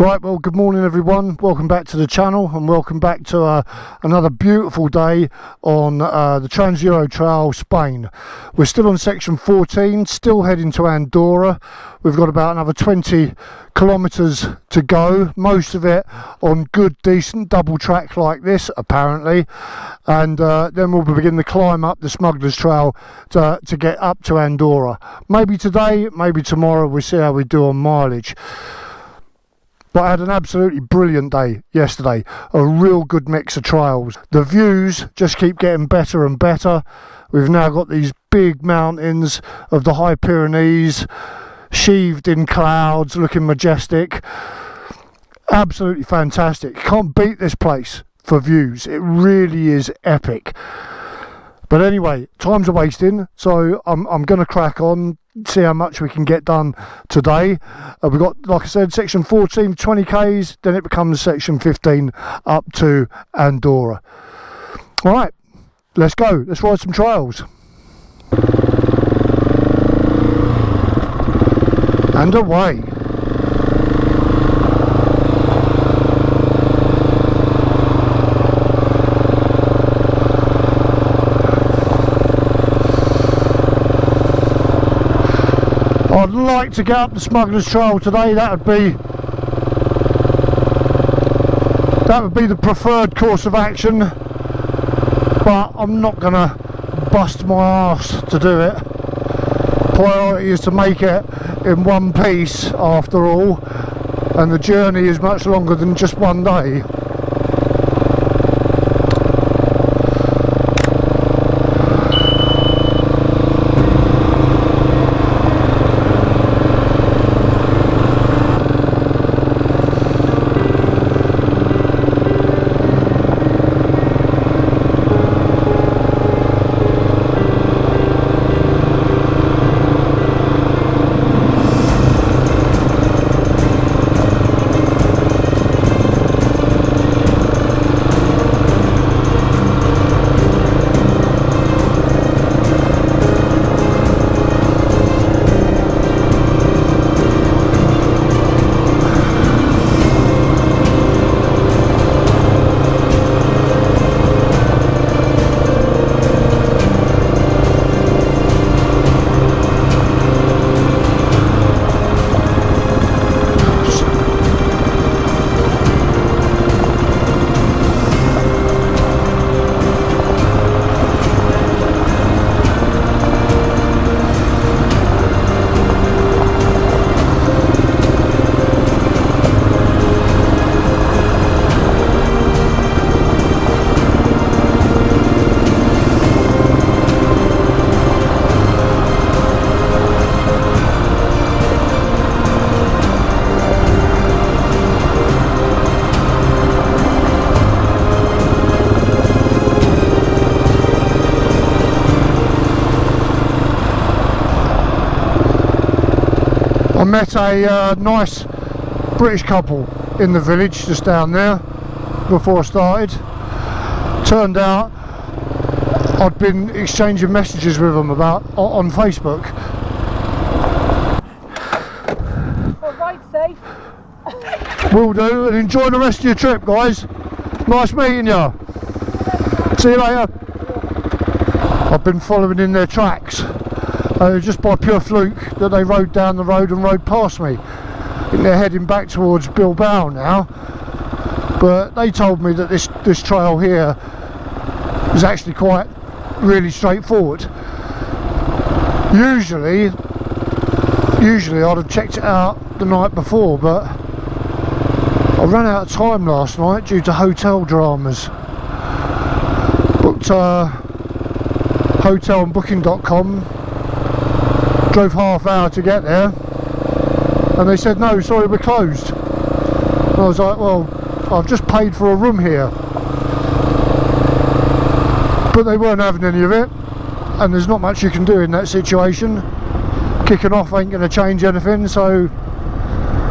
Right, well, good morning everyone, welcome back to the channel and welcome back to another beautiful day on the Trans-Euro Trail, Spain. We're still on section 14, still heading to Andorra. We've got about another 20 kilometres to go, most of it on good, decent double track like this, apparently. And then we'll begin the climb up the Smuggler's Trail to get up to Andorra. Maybe today, maybe tomorrow, we'll see how we do on mileage. But I had an absolutely brilliant day yesterday, a real good mix of trails. The views just keep getting better and better. We've now got these big mountains of the high Pyrenees, sheathed in clouds, looking majestic. Absolutely fantastic. Can't beat this place for views. It really is epic. But anyway, time's a wasting, so I'm going to crack on, see how much we can get done today. We've got, like I said, section 14, 20 Ks, then it becomes section 15 up to Andorra. All right, let's go. Let's ride some trails. And away. I'd like to get up the Smuggler's Trail today. That would be the preferred course of action, but I'm not gonna bust my arse to do it. Priority is to make it in one piece after all, and the journey is much longer than just one day. I met a nice British couple in the village just down there before I started. Turned out I'd been exchanging messages with them on Facebook. Well, ride safe. Will do, and enjoy the rest of your trip, guys. Nice meeting you. See you later. I've been following in their tracks. Just by pure fluke that they rode down the road and rode past me. I think they're heading back towards Bilbao now, but they told me that this trail here is actually quite really straightforward. Usually I'd have checked it out the night before, but I ran out of time last night due to hotel dramas. Booked hotel on booking.com. Drove half hour to get there and they said, no, sorry, we're closed. And I was like, well, I've just paid for a room here. But they weren't having any of it, and there's not much you can do in that situation. Kicking off ain't going to change anything, so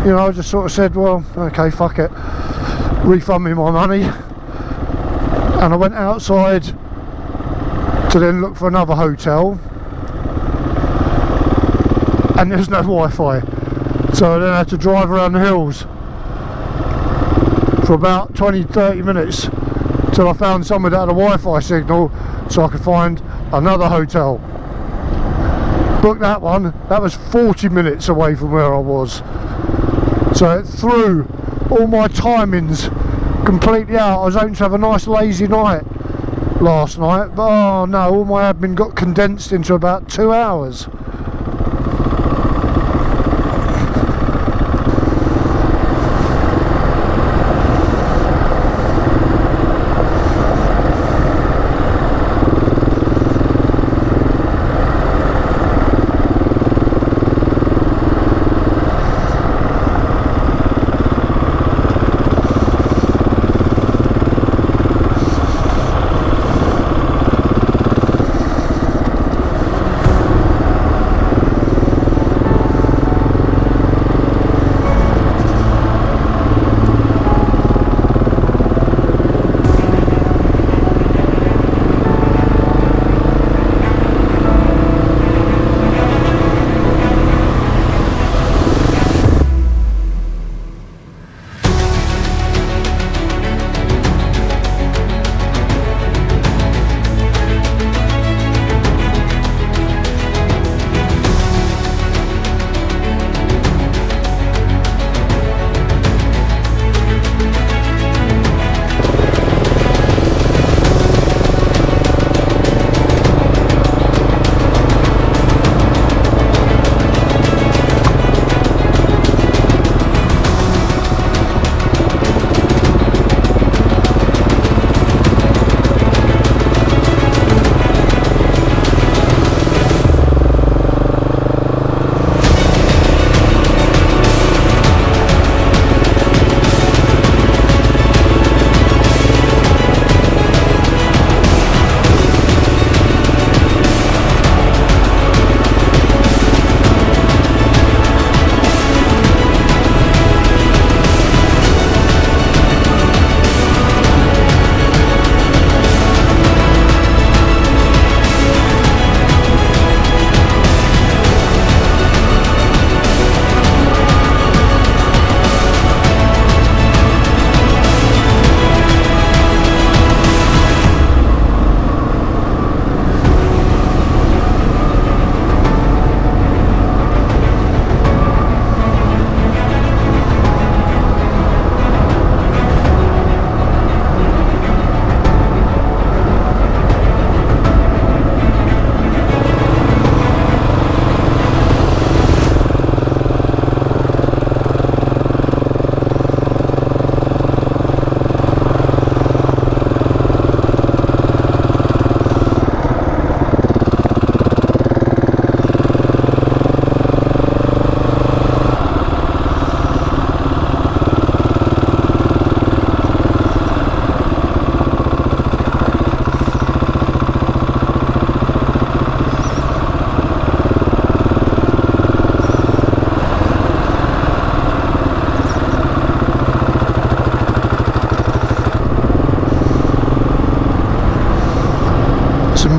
you know, I just sort of said, well, okay, fuck it, refund me my money. And I went outside to then look for another hotel, and there's no Wi-Fi, so I then had to drive around the hills for about 20-30 minutes till I found somewhere that had a Wi-Fi signal so I could find another hotel. Booked that one. That was 40 minutes away from where I was, so it threw all my timings completely out. I was hoping to have a nice lazy night last night, but oh no, all my admin got condensed into about 2 hours.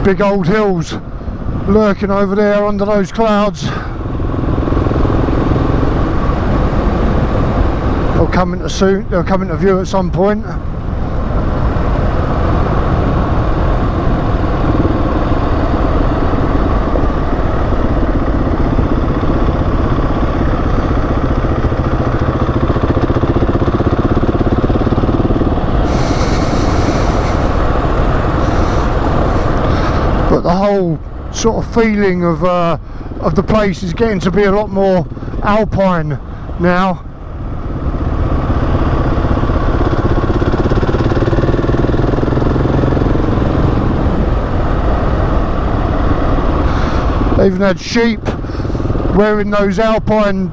Big old hills lurking over there under those clouds. They'll come into soon. They'll come into view at some point. But the whole sort of feeling of the place is getting to be a lot more Alpine now. They even had sheep wearing those Alpine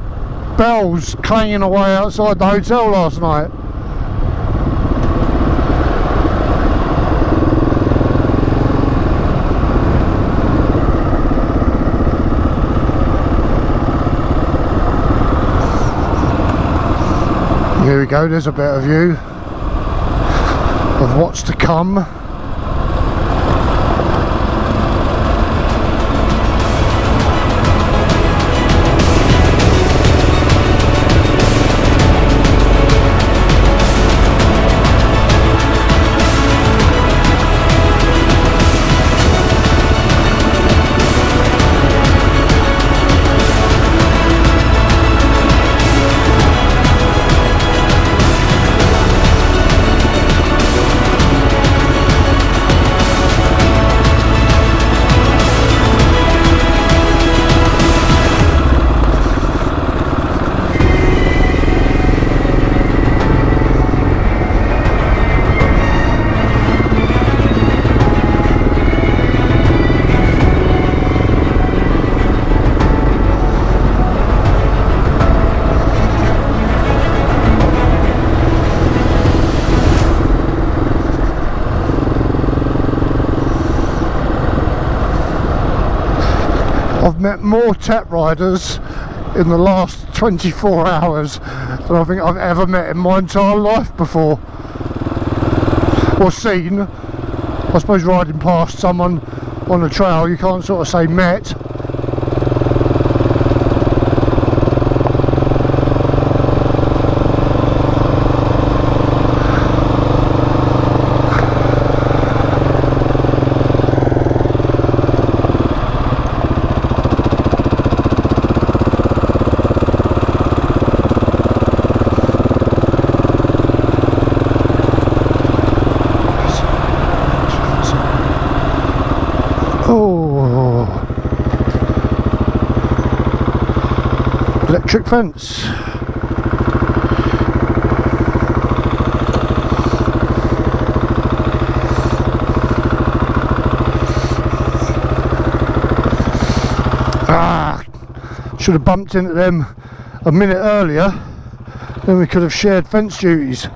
bells clanging away outside the hotel last night. Here we go, there's a better view of what's to come. I've met more TET riders in the last 24 hours than I think I've ever met in my entire life before, or seen. I suppose riding past someone on the trail, you can't sort of say met. Electric fence. Should have bumped into them a minute earlier, then we could have shared fence duties.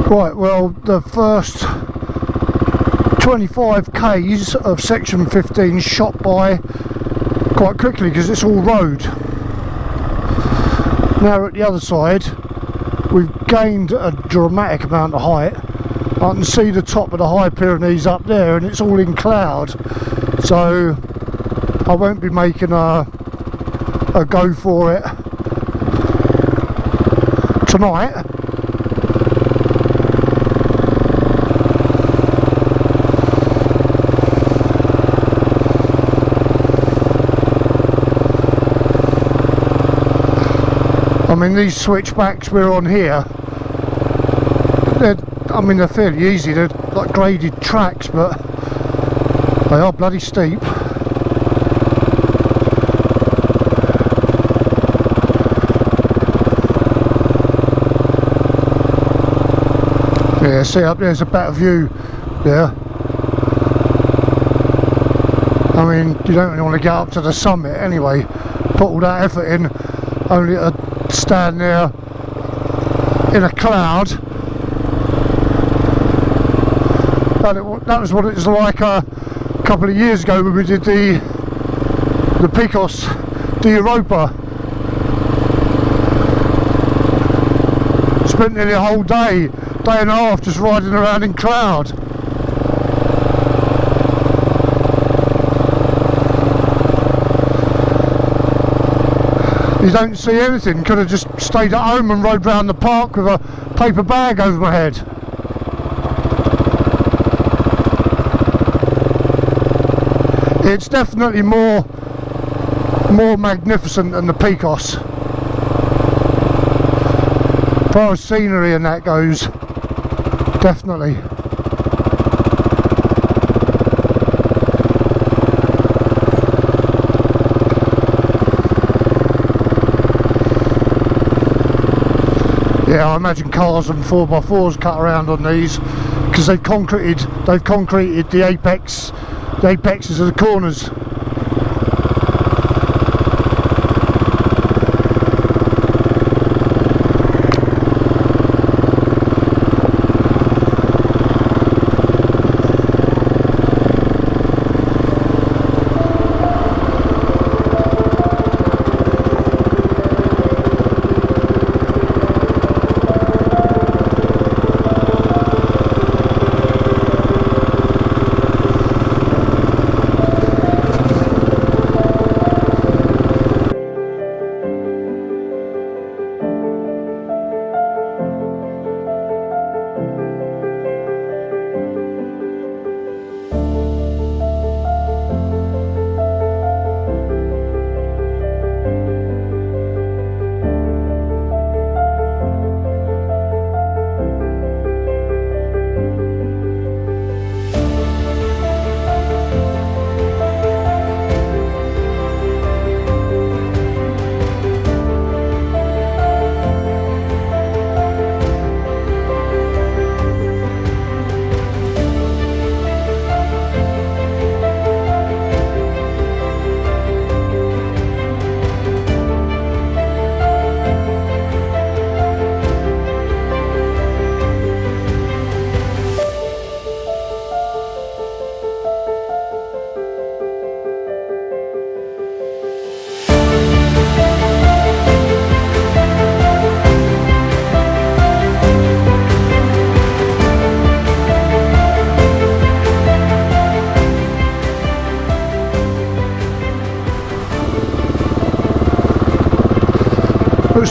Right, well, the first 25 k's of section 15 shot by quite quickly because it's all road. Now at the other side, we've gained a dramatic amount of height. I can see the top of the high Pyrenees up there, and it's all in cloud, so I won't be making a go for it tonight. I mean, these switchbacks we're on here, they're fairly easy. They're like graded tracks, but they are bloody steep. Yeah, see up there's a better view there. I mean, you don't really want to get up to the summit anyway, put all that effort in, only to stand there in a cloud. That was what it was like a couple of years ago when we did the Picos de Europa. Spent nearly a whole day and a half just riding around in cloud. You don't see anything. Could have just stayed at home and rode round the park with a paper bag over my head. It's definitely more magnificent than the Picos. As far as scenery and that goes, definitely. Yeah, I imagine cars and 4x4s cut around on these because they've concreted the apexes of the corners.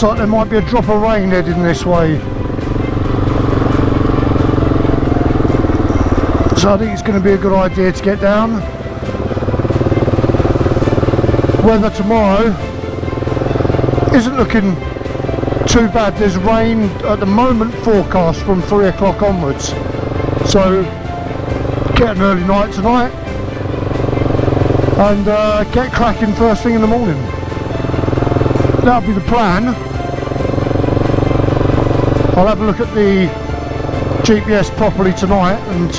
Looks like there might be a drop of rain heading this way. So I think it's going to be a good idea to get down. Weather tomorrow isn't looking too bad. There's rain at the moment forecast from 3 o'clock onwards. So get an early night tonight and get cracking first thing in the morning. That'll be the plan. I'll have a look at the GPS properly tonight and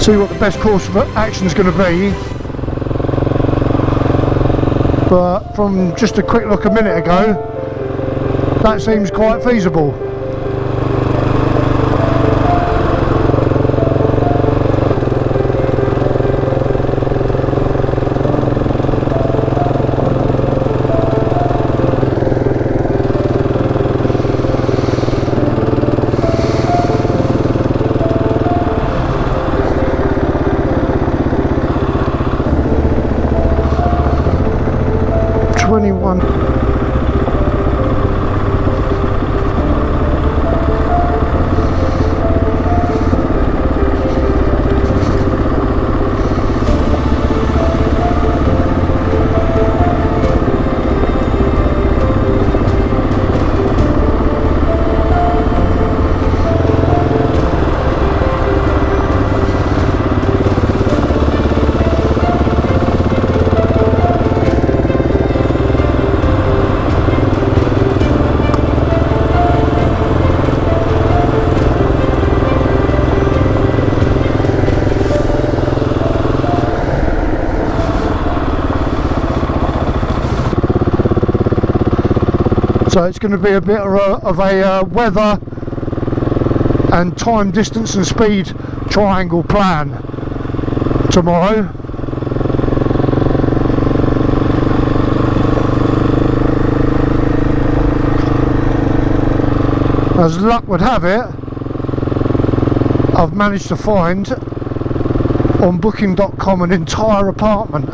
see what the best course of action is going to be. But from just a quick look a minute ago, that seems quite feasible. So it's going to be a bit of a weather and time, distance and speed triangle plan tomorrow. As luck would have it, I've managed to find on booking.com an entire apartment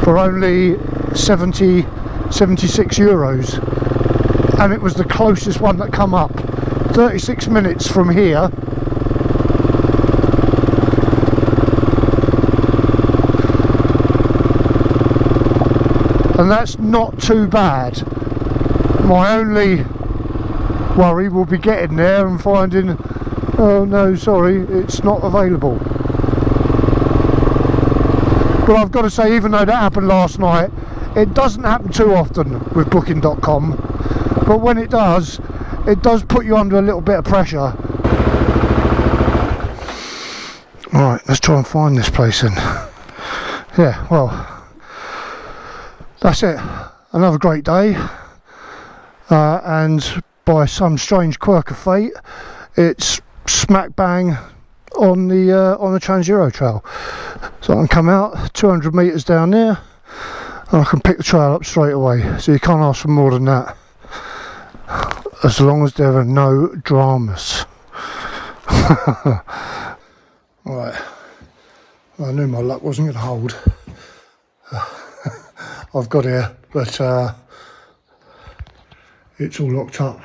for only 76 euros, and it was the closest one that come up, 36 minutes from here. And that's not too bad. My only worry will be getting there and finding, oh no, sorry, it's not available. But I've got to say, even though that happened last night, it doesn't happen too often with booking.com, but when it does put you under a little bit of pressure. Alright, let's try and find this place then. Yeah, well, that's it. Another great day, and by some strange quirk of fate, it's smack bang on the Trans-Euro trail. So I can come out 200 metres down there, and I can pick the trail up straight away. So you can't ask for more than that, as long as there are no dramas. Right, I knew my luck wasn't going to hold. I've got here, but it's all locked up.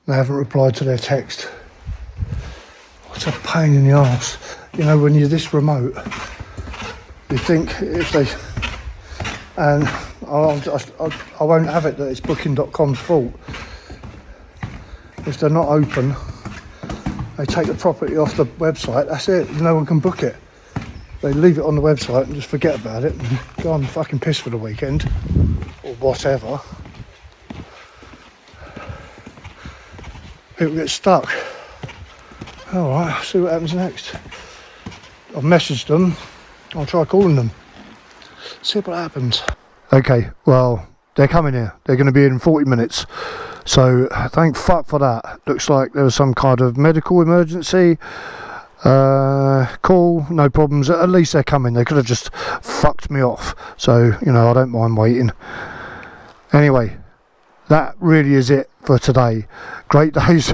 They haven't replied to their text. What a pain in the arse. You know, when you're this remote, you think if they, and I won't have it that it's booking.com's fault. If they're not open, they take the property off the website, that's it, no one can book it. They leave it on the website and just forget about it and go on fucking piss for the weekend or whatever. People get stuck. Alright, I'll see what happens next. I've messaged them, I'll try calling them, see what happens. Okay, well, they're coming here. They're going to be in 40 minutes. So, thank fuck for that. Looks like there was some kind of medical emergency. Cool, no problems. At least they're coming. They could have just fucked me off. So, you know, I don't mind waiting. Anyway, that really is it for today. Great days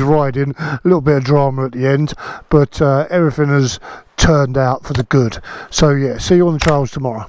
riding. A little bit of drama at the end, but everything has turned out for the good. So yeah, see you on the trails tomorrow.